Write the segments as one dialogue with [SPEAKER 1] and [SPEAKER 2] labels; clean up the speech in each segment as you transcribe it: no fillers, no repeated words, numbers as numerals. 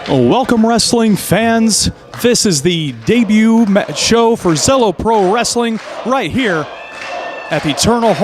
[SPEAKER 1] Welcome, wrestling fans. This is the debut show for Zelo Pro Wrestling right here at the Turner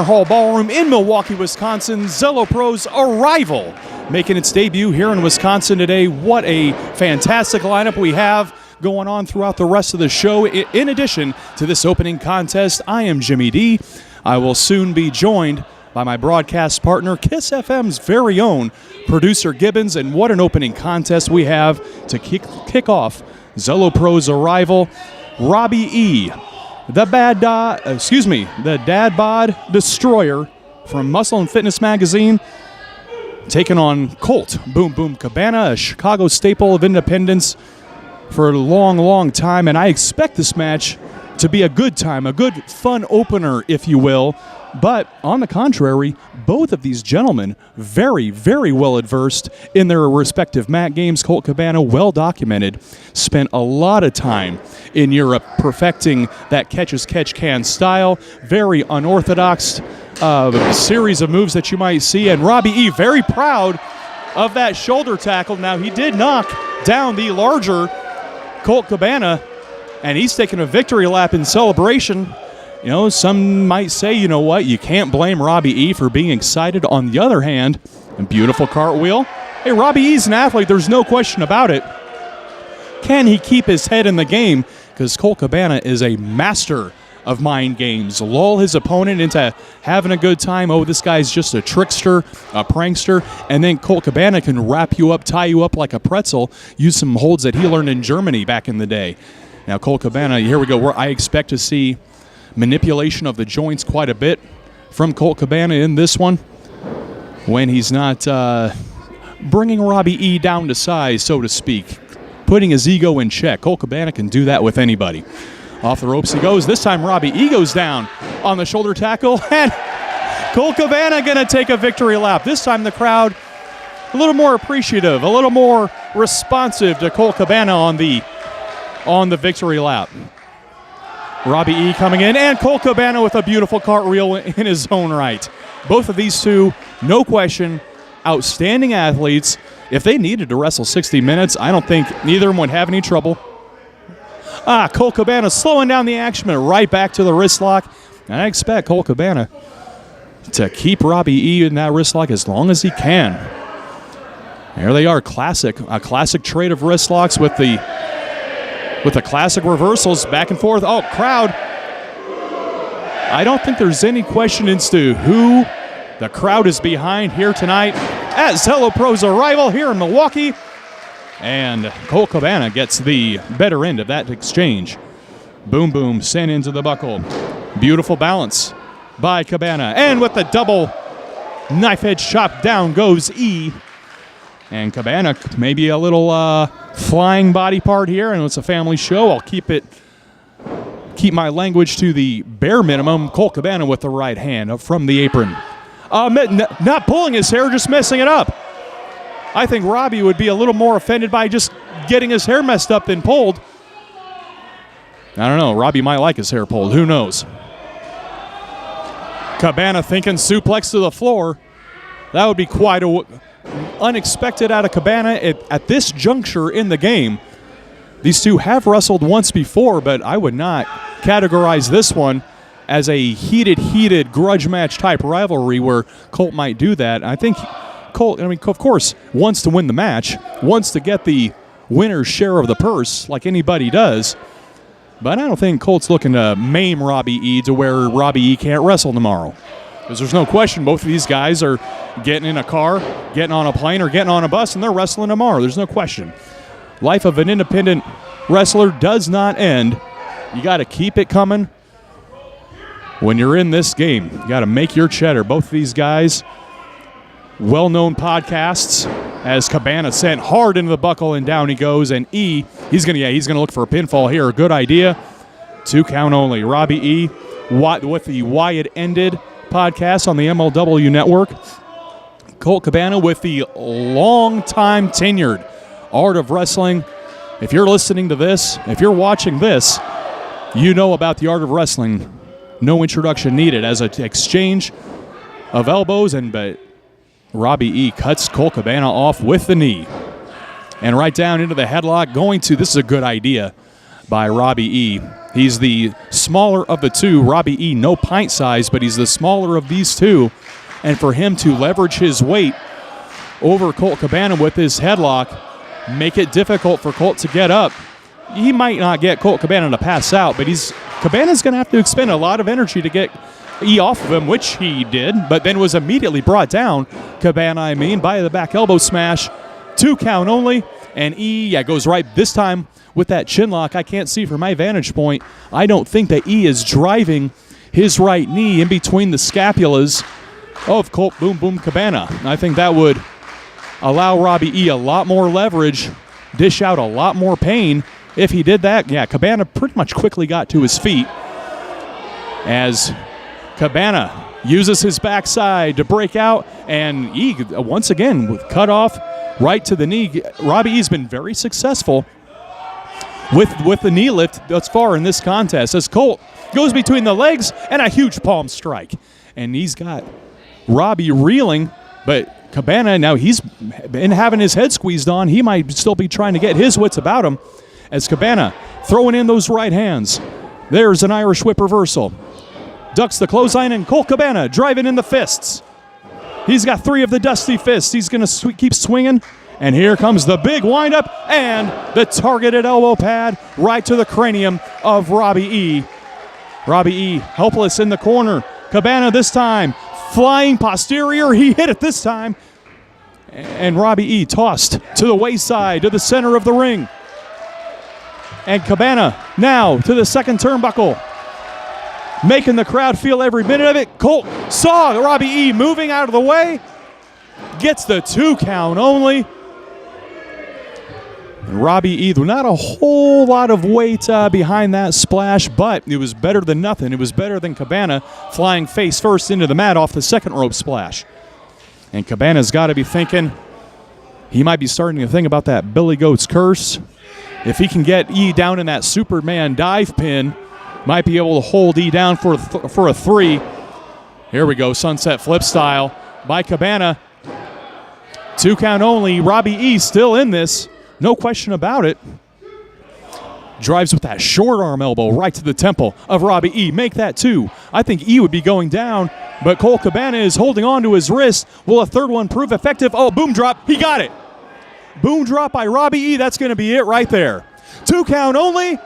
[SPEAKER 1] Hall Ballroom in Milwaukee, Wisconsin. Zelo Pro's Arrival making its debut here in Wisconsin today. What a fantastic lineup we have going on throughout the rest of the show. In addition to this opening contest, I am Jimmy D. I will soon be joined by my broadcast partner, Kiss FM's very own producer Gibbons, and what an opening contest we have to kick off Zelo Pro's Arrival. Robbie E., the dad bod destroyer from Muscle and Fitness magazine, taking on Colt Cabana, a Chicago staple of independence for a long, long time, and I expect this match to be a good time, a good fun opener, if you will. But on the contrary, both of these gentlemen very, very well adversed in their respective mat games. Colt Cabana, well documented, spent a lot of time in Europe perfecting that catch-as-catch-can style. Very unorthodox series of moves that you might see. And Robbie E., very proud of that shoulder tackle. Now, he did knock down the larger Colt Cabana, and he's taking a victory lap in celebration. You know, some might say, you know what, you can't blame Robbie E. for being excited. On the other hand, a beautiful cartwheel. Hey, Robbie E.'s an athlete, there's no question about it. Can he keep his head in the game? Because Colt Cabana is a master of mind games. Lull his opponent into having a good time. Oh, this guy's just a trickster, a prankster. And then Colt Cabana can wrap you up, tie you up like a pretzel, use some holds that he learned in Germany back in the day. Now, Colt Cabana, here we go. Where I expect to see manipulation of the joints quite a bit from Colt Cabana in this one, when he's not bringing Robbie E. down to size, so to speak, putting his ego in check. Colt Cabana can do that with anybody. Off the ropes he goes. This time Robbie E. goes down on the shoulder tackle, and Colt Cabana going to take a victory lap. This time the crowd a little more appreciative, a little more responsive to Colt Cabana on the victory lap. Robbie E. coming in, and Colt Cabana with a beautiful cartwheel in his own right. Both of these two, no question, outstanding athletes. If they needed to wrestle 60 minutes, I don't think neither of them would have any trouble. Colt Cabana slowing down the action, but right back to the wrist lock. And I expect Colt Cabana to keep Robbie E. in that wrist lock as long as he can. There they are, a classic trade of wrist locks with the classic reversals back and forth. Oh, crowd. I don't think there's any question as to who the crowd is behind here tonight at Zelo Pro's Arrival here in Milwaukee. And Colt Cabana gets the better end of that exchange. Boom, boom, sent into the buckle. Beautiful balance by Cabana. And with the double knife edge chop, down goes E. And Cabana, maybe a little flying body part here, and it's a family show. I'll keep my language to the bare minimum. Colt Cabana with the right hand up from the apron. Not pulling his hair, just messing it up. I think Robbie would be a little more offended by just getting his hair messed up than pulled. I don't know. Robbie might like his hair pulled. Who knows? Cabana thinking suplex to the floor. That would be quite unexpected out of Cabana at this juncture in the game. These two have wrestled once before, but I would not categorize this one as a heated grudge match type rivalry where Colt might do that. I think Colt, of course, wants to win the match, wants to get the winner's share of the purse like anybody does, but I don't think Colt's looking to maim Robbie E. to where Robbie E. can't wrestle tomorrow. Because there's no question both of these guys are getting in a car, getting on a plane, or getting on a bus, and they're wrestling tomorrow. There's no question. Life of an independent wrestler does not end. You got to keep it coming. When you're in this game, you got to make your cheddar. Both of these guys, well-known podcasts, as Cabana sent hard into the buckle, and down he goes. And E, he's gonna look for a pinfall here. Good idea. 2 count only. Robbie E. with the Why It Ended podcast on the MLW network. Colt Cabana with the long-time tenured art of wrestling. If you're listening to this, if you're watching this, you know about the art of wrestling. No introduction needed as an exchange of elbows, but Robbie E. cuts Colt Cabana off with the knee. And right down into the headlock, this is a good idea by Robbie E. He's the smaller of the two. Robbie E, no pint size, but he's the smaller of these two. And for him to leverage his weight over Colt Cabana with his headlock, make it difficult for Colt to get up. He might not get Colt Cabana to pass out, but Cabana's going to have to expend a lot of energy to get E off of him, which he did, but then was immediately brought down, Cabana, by the back elbow smash. 2 count only, and E goes right this time with that chin lock. I can't see from my vantage point. I don't think that E is driving his right knee in between the scapulas of Colt Boom Boom Cabana. I think that would allow Robbie E a lot more leverage, dish out a lot more pain. If he did that, Cabana pretty much quickly got to his feet as Cabana uses his backside to break out, and E, once again, cut off right to the knee. Robbie E's been very successful with the knee lift thus far in this contest as Colt goes between the legs and a huge palm strike. And he's got Robbie reeling, but Cabana, now he's been having his head squeezed on. He might still be trying to get his wits about him as Cabana throwing in those right hands. There's an Irish whip reversal. Ducks the clothesline, and Colt Cabana driving in the fists. He's got 3 of the dusty fists. He's going to keep swinging. And here comes the big windup and the targeted elbow pad right to the cranium of Robbie E. Robbie E helpless in the corner. Cabana this time flying posterior. He hit it this time. And Robbie E tossed to the wayside, to the center of the ring. And Cabana now to the second turnbuckle, making the crowd feel every minute of it. Colt saw Robbie E moving out of the way, gets the 2 count only. And Robbie E, not a whole lot of weight behind that splash, but it was better than nothing. It was better than Cabana flying face first into the mat off the second rope splash. And Cabana's got to be thinking, he might be starting to think about that Billy Goat's curse. If he can get E down in that Superman dive pin, might be able to hold E down for a 3. Here we go, sunset flip style by Cabana. 2 count only. Robbie E still in this, no question about it. Drives with that short arm elbow right to the temple of Robbie E. Make that 2. I think E would be going down, but Colt Cabana is holding on to his wrist. Will a third one prove effective? Oh, boom drop. He got it. Boom drop by Robbie E. That's going to be it right there. 2 count only.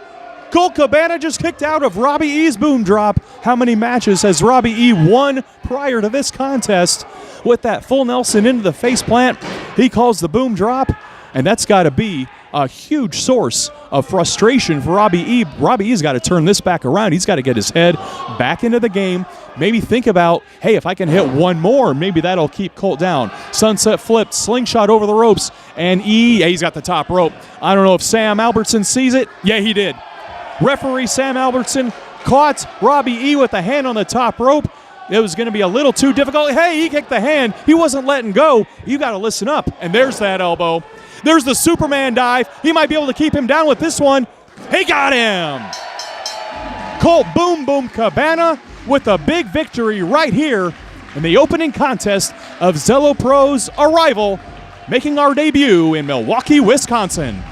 [SPEAKER 1] Colt Cabana just kicked out of Robbie E's boom drop. How many matches has Robbie E won prior to this contest? With that full Nelson into the face plant, he calls the boom drop, and that's got to be a huge source of frustration for Robbie E. Robbie E's got to turn this back around. He's got to get his head back into the game. Maybe think about, hey, if I can hit one more, maybe that'll keep Colt down. Sunset flip, slingshot over the ropes, and he's got the top rope. I don't know if Sam Albertson sees it. Yeah, he did. Referee Sam Albertson caught Robbie E with the hand on the top rope. It was going to be a little too difficult. Hey, he kicked the hand. He wasn't letting go. You got to listen up. And there's that elbow. There's the Superman dive. He might be able to keep him down with this one. He got him. Colt Boom Boom Cabana with a big victory right here in the opening contest of Zelo Pro's Arrival, making our debut in Milwaukee, Wisconsin.